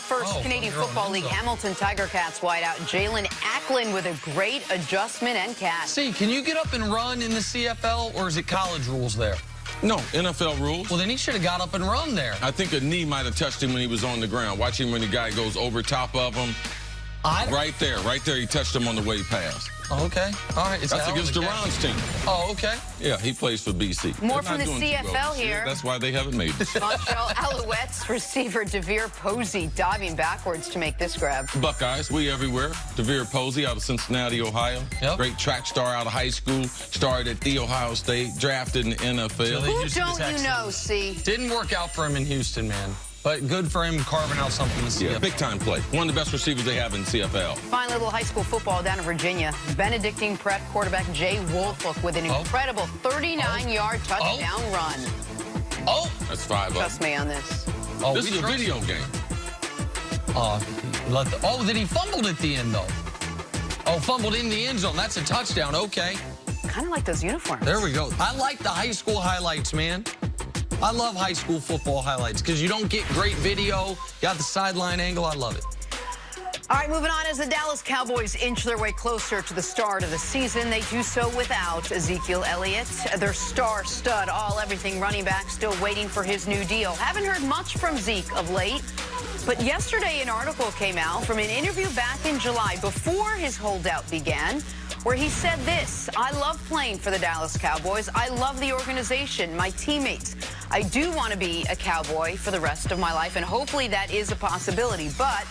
first Canadian Football League Hamilton Tiger Cats wideout Jalen Acklin with a great adjustment and catch. See, can you get up and run in the CFL, or is it college rules there? No, NFL rules. Well, then he should have got up and run there. I think a knee might have touched him when he was on the ground. Watch him when the guy goes over top of him. Right there, he touched him on the way past. Oh, okay. All right. That's against Duran's team. Oh, okay. Yeah, he plays for BC. More from the CFL here. That's why they haven't made it. Montreal Alouettes receiver DeVere Posey diving backwards to make this grab. Buckeyes, we everywhere. DeVere Posey out of Cincinnati, Ohio. Yep. Great track star out of high school. Started at The Ohio State. Drafted in the NFL. Who don't you know, see? Didn't work out for him in Houston, man. But good for him carving out something in the CFL. Yeah, big-time play. One of the best receivers they have in CFL. Finally, a little high school football down in Virginia. Benedictine Prep quarterback Jay Wolfolk with an incredible 39-yard touchdown run. Oh! That's 5-0. Trust me on this. Oh, this is a video game. Then he fumbled at the end, though. Oh, fumbled in the end zone. That's a touchdown. Okay. Kind of like those uniforms. There we go. I like the high school highlights, man. I love high school football highlights because you don't get great video. Got the sideline angle. I love it. All right, moving on. As the Dallas Cowboys inch their way closer to the start of the season, they do so without Ezekiel Elliott, their star stud, everything running back, still waiting for his new deal. Haven't heard much from Zeke of late, but yesterday an article came out from an interview back in July before his holdout began, where he said this: I love playing for the Dallas Cowboys. I love the organization, my teammates. I do want to be a Cowboy for the rest of my life, and hopefully that is a possibility. But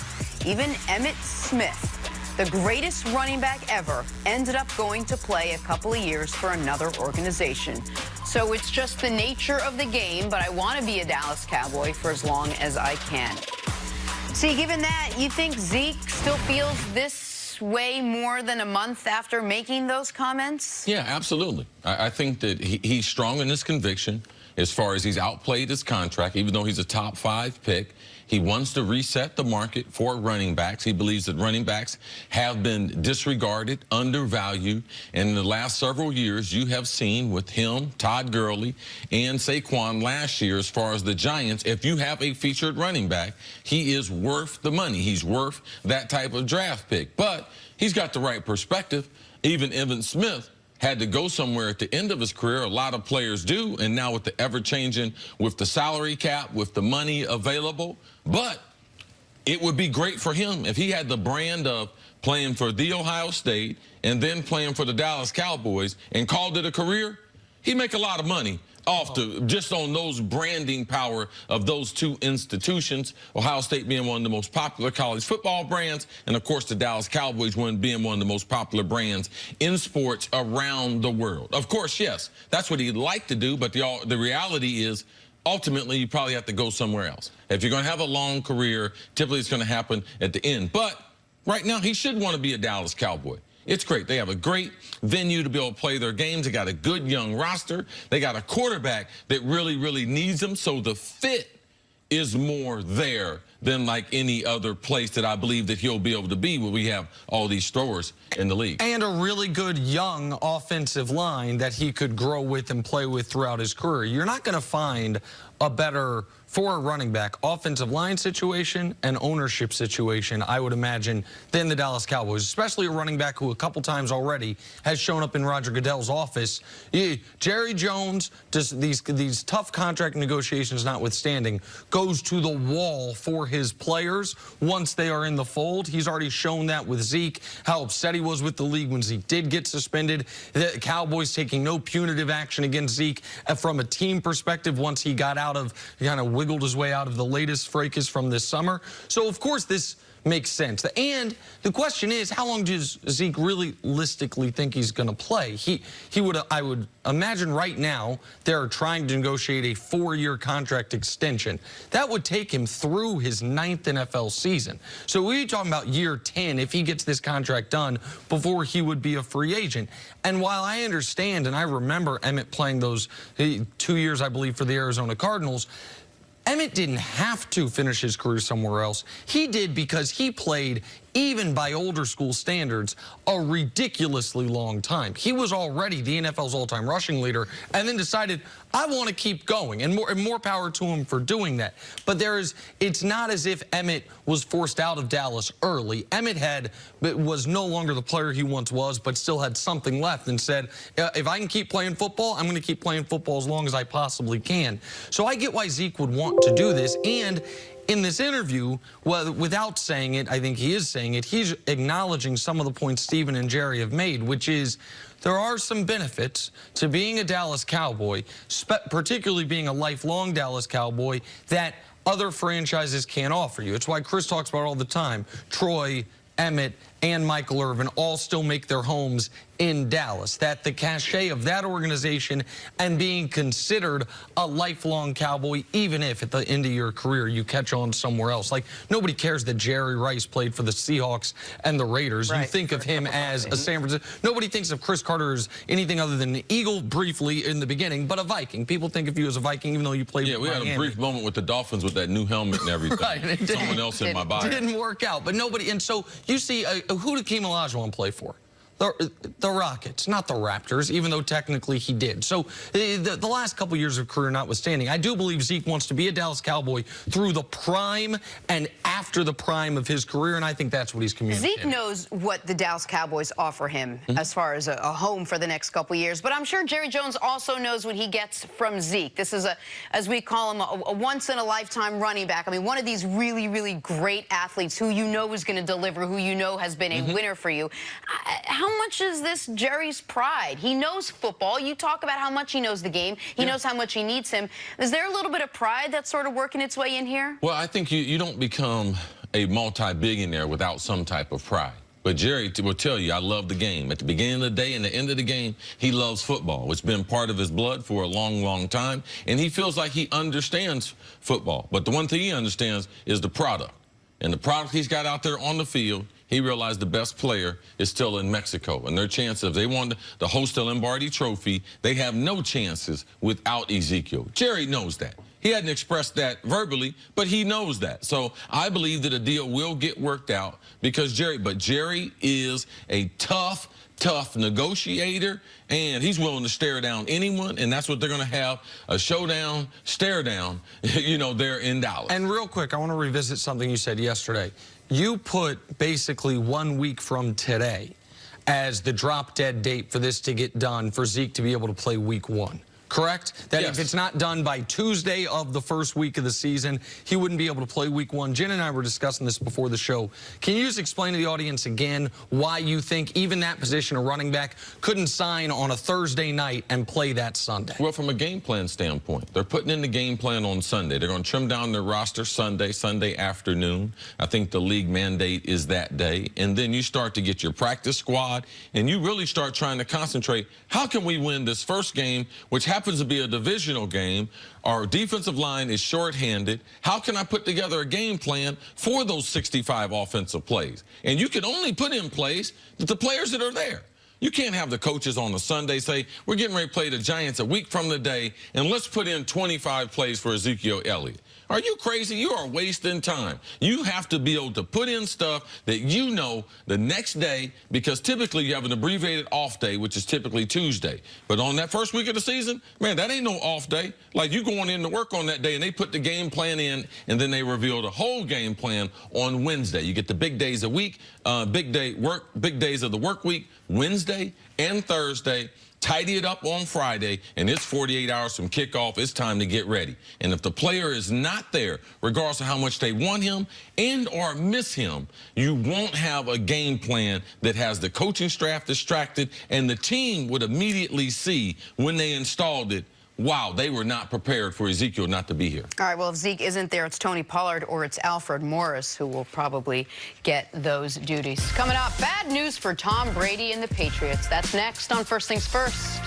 even Emmitt Smith, the greatest running back ever, ended up going to play a couple of years for another organization. So it's just the nature of the game, but I want to be a Dallas Cowboy for as long as I can. See, given that, you think Zeke still feels this way more than a month after making those comments? Yeah, absolutely. I think that he's strong in his conviction as far as he's outplayed his contract, even though he's a top 5 pick. He wants to reset the market for running backs. He believes that running backs have been disregarded, undervalued. And in the last several years, you have seen with him, Todd Gurley, and Saquon last year, as far as the Giants, if you have a featured running back, he is worth the money. He's worth that type of draft pick. But he's got the right perspective. Even Evan Smith had to go somewhere at the end of his career. A lot of players do, and now with the ever-changing, with the salary cap, with the money available. But it would be great for him if he had the brand of playing for The Ohio State and then playing for the Dallas Cowboys and called it a career. He'd make a lot of money just on those branding power of those two institutions, Ohio State being one of the most popular college football brands, and of course the Dallas Cowboys being one of the most popular brands in sports around the world. Of course, yes, that's what he'd like to do, but the reality is ultimately you probably have to go somewhere else. If you're going to have a long career, typically it's going to happen at the end. But right now he should want to be a Dallas Cowboy. It's great. They have a great venue to be able to play their games. They got a good young roster. They got a quarterback that really, really needs them. So the fit is more there than like any other place that I believe that he'll be able to be where we have all these throwers in the league. And a really good young offensive line that he could grow with and play with throughout his career. You're not going to find a better, for a running back, offensive line situation and ownership situation, I would imagine, than the Dallas Cowboys, especially a running back who a couple times already has shown up in Roger Goodell's office. Jerry Jones, just these tough contract negotiations notwithstanding, goes to the wall for his players once they are in the fold. He's already shown that with Zeke, how upset he was with the league when Zeke did get suspended. The Cowboys taking no punitive action against Zeke from a team perspective once he got out of, kind of wiggled his way out of the latest fracas from this summer. So, of course, this makes sense. And the question is, how long does Zeke realistically think he's going to play? I would imagine right now they're trying to negotiate a 4-year contract extension. That would take him through his 9th NFL season. So we're talking about year 10 if he gets this contract done before he would be a free agent. And while I understand, and I remember Emmitt playing those 2 years, I believe, for the Arizona Cardinals, Emmitt didn't have to finish his career somewhere else. He did because he played even by older school standards, a ridiculously long time. He was already the NFL's all-time rushing leader and then decided, I want to keep going, and more power to him for doing that. But it's not as if Emmett was forced out of Dallas early. Emmett was no longer the player he once was, but still had something left and said, if I can keep playing football, I'm going to keep playing football as long as I possibly can. So I get why Zeke would want to do this. And in this interview, well, without saying it, I think he is saying it, he's acknowledging some of the points Steven and Jerry have made, which is there are some benefits to being a Dallas Cowboy, particularly being a lifelong Dallas Cowboy, that other franchises can't offer you. It's why Chris talks about all the time. Troy, Emmett, and Michael Irvin all still make their homes in Dallas. That the cachet of that organization and being considered a lifelong Cowboy, even if at the end of your career you catch on somewhere else. Like, nobody cares that Jerry Rice played for the Seahawks and the Raiders. Right. You think of him as a San Francisco. Nobody thinks of Chris Carter as anything other than an Eagle briefly in the beginning, but a Viking. People think of you as a Viking even though you played with Miami. We had a brief moment with the Dolphins with that new helmet and everything. Right. Someone else in my body. It didn't work out, but nobody. And so you see, who did Hakeem Olajuwon play for? The Rockets, not the Raptors, even though technically he did. So the last couple years of career notwithstanding, I do believe Zeke wants to be a Dallas Cowboy through the prime and after the prime of his career, and I think that's what he's communicating. Zeke knows what the Dallas Cowboys offer him as far as a home for the next couple years, but I'm sure Jerry Jones also knows what he gets from Zeke. This is, as we call him, a once-in-a-lifetime running back. I mean, one of these really, really great athletes who you know is going to deliver, who you know has been a winner for you. How much is this Jerry's pride? He knows football. You talk about how much he knows the game. He knows how much he needs him. Is there a little bit of pride that's sort of working its way in here? Well, I think you don't become a multi-billionaire without some type of pride. But Jerry will tell you, I love the game. At the beginning of the day and the end of the game, he loves football. It's been part of his blood for a long, long time. And he feels like he understands football. But the one thing he understands is the product. And the product he's got out there on the field, he realized the best player is still in Mexico. And their chances, if they want to host the Lombardi Trophy, they have no chances without Ezekiel. Jerry knows that. He hadn't expressed that verbally, but he knows that. So I believe that a deal will get worked out because Jerry is a tough negotiator, and he's willing to stare down anyone, and that's what they're going to have, a showdown, stare down, you know, there in Dallas. And real quick, I want to revisit something you said yesterday. You put basically 1 week from today as the drop-dead date for this to get done for Zeke to be able to play week 1. Correct? That if it's not done by Tuesday of the first week of the season, he wouldn't be able to play week 1. Jen and I were discussing this before the show. Can you just explain to the audience again why you think even that position of running back couldn't sign on a Thursday night and play that Sunday? Well, from a game plan standpoint, they're putting in the game plan on Sunday. They're going to trim down their roster Sunday afternoon. I think the league mandate is that day. And then you start to get your practice squad, and you really start trying to concentrate. How can we win this first game, which happens to be a divisional game? Our defensive line is shorthanded. How can I put together a game plan for those 65 offensive plays? And you can only put in plays that the players that are there. You can't have the coaches on a Sunday say, we're getting ready to play the Giants a week from today, and let's put in 25 plays for Ezekiel Elliott. Are you crazy? You are wasting time. You have to be able to put in stuff that you know the next day, because typically you have an abbreviated off day, which is typically Tuesday. But on that first week of the season, man, that ain't no off day. Like, you going in to work on that day, and they put the game plan in, and then they reveal the whole game plan on Wednesday. You get the big days a week, big days of the work week, Wednesday and Thursday. Tidy it up on Friday, and it's 48 hours from kickoff. It's time to get ready. And if the player is not there, regardless of how much they want him and or miss him, you won't have a game plan that has the coaching staff distracted, and the team would immediately see when they installed it, wow, they were not prepared for Ezekiel not to be here. All right, well, if Zeke isn't there, it's Tony Pollard or it's Alfred Morris who will probably get those duties. Coming up, bad news for Tom Brady and the Patriots. That's next on First Things First.